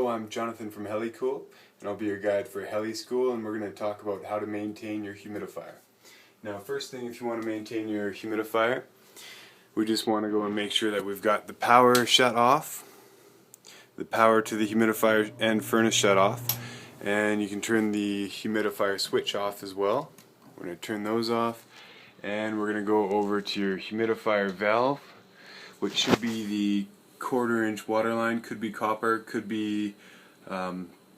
Hello, I'm Jonathan from Heli and I'll be your guide for Heli School, and we're going to talk about how to maintain your humidifier. Now, first thing, if you want to maintain your humidifier, we just want to go and make sure that we've got the power shut off, the power to the humidifier and furnace shut off, and you can turn the humidifier switch off as well. We're going to turn those off, and we're going to go over to your humidifier valve, which should be the 1/4 inch water line, could be copper, could be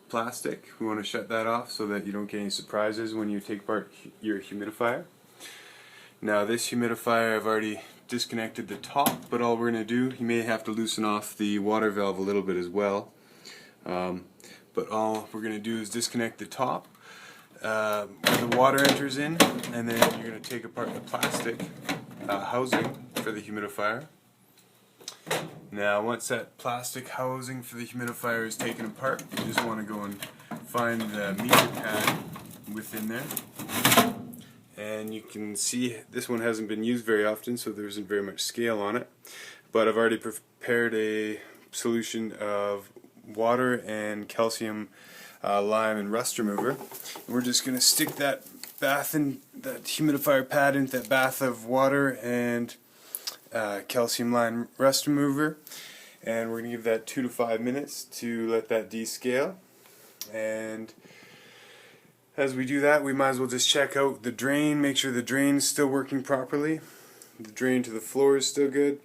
plastic. We want to shut that off so that you don't get any surprises when you take apart your humidifier. Now, this humidifier, I've already disconnected the top, but all we're going to do, you may have to loosen off the water valve a little bit as well. But all we're going to do is disconnect the top where the water enters in, and then you're going to take apart the plastic housing for the humidifier. Now, once that plastic housing for the humidifier is taken apart, you just want to go and find the meter pad within there. And you can see this one hasn't been used very often, so there isn't very much scale on it. But I've already prepared a solution of water and calcium lime and rust remover. And we're just going to stick that humidifier pad into that bath of water and calcium lime rust remover, and we're going to give that 2 to 5 minutes to let that descale. And as we do that, we might as well just check out the drain, make sure the drain is still working properly. The drain to the floor is still good.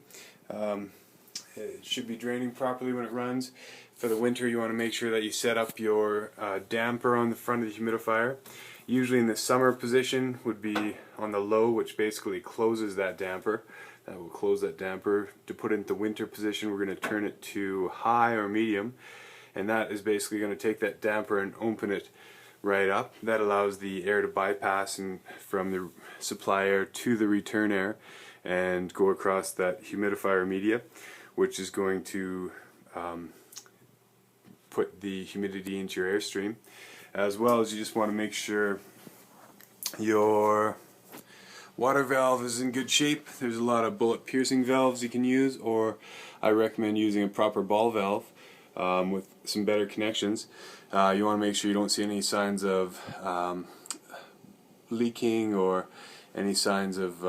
It should be draining properly when it runs. For the winter, you want to make sure that you set up your damper on the front of the humidifier. Usually in the summer position would be on the low, which basically closes that damper. That will close that damper. To put it into winter position, we're going to turn it to high or medium, and that is basically going to take that damper and open it right up. That allows the air to bypass from the supply air to the return air and go across that humidifier media, which is going to put the humidity into your airstream. As well as, you just want to make sure your water valve is in good shape. There's a lot of bullet piercing valves you can use, or I recommend using a proper ball valve with some better connections. You want to make sure you don't see any signs of leaking or any signs of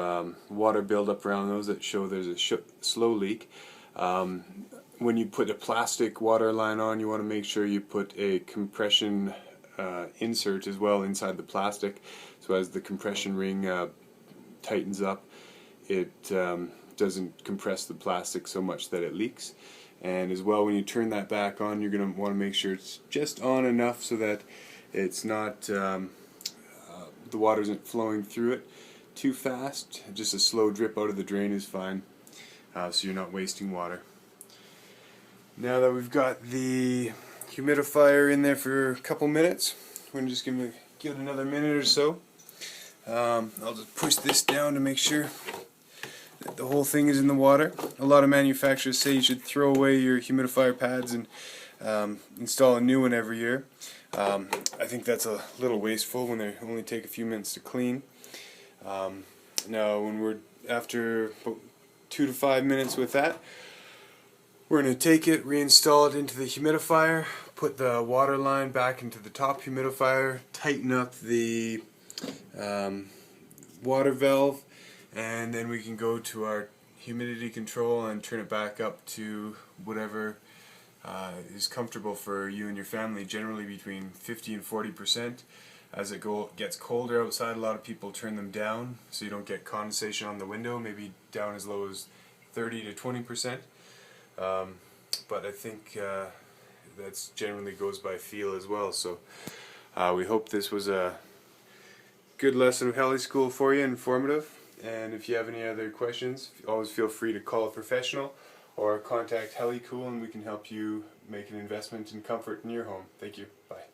water buildup around those that show there's a slow leak. When you put a plastic water line on, you want to make sure you put a compression insert as well inside the plastic, so as the compression ring tightens up, it doesn't compress the plastic so much that it leaks. And as well, when you turn that back on, you're going to want to make sure it's just on enough so that it's not the water isn't flowing through it too fast. Just a slow drip out of the drain is fine, so you're not wasting water. Now that we've got the humidifier in there for a couple minutes, we're just going to give it another minute or so. I'll just push this down to make sure that the whole thing is in the water. A lot of manufacturers say you should throw away your humidifier pads and install a new one every year. I think that's a little wasteful when they only take a few minutes to clean. Now, when we're after about 2 to 5 minutes with that, we're going to take it, reinstall it into the humidifier, put the water line back into the top humidifier, tighten up the water valve, and then we can go to our humidity control and turn it back up to whatever is comfortable for you and your family, generally between 50 and 40%. As it gets colder outside, a lot of people turn them down so you don't get condensation on the window, maybe down as low as 30 to 20%. But I think that generally goes by feel as well. So we hope this was a good lesson of Heli School for you, informative. And if you have any other questions, always feel free to call a professional or contact Heli School, and we can help you make an investment in comfort in your home. Thank you. Bye.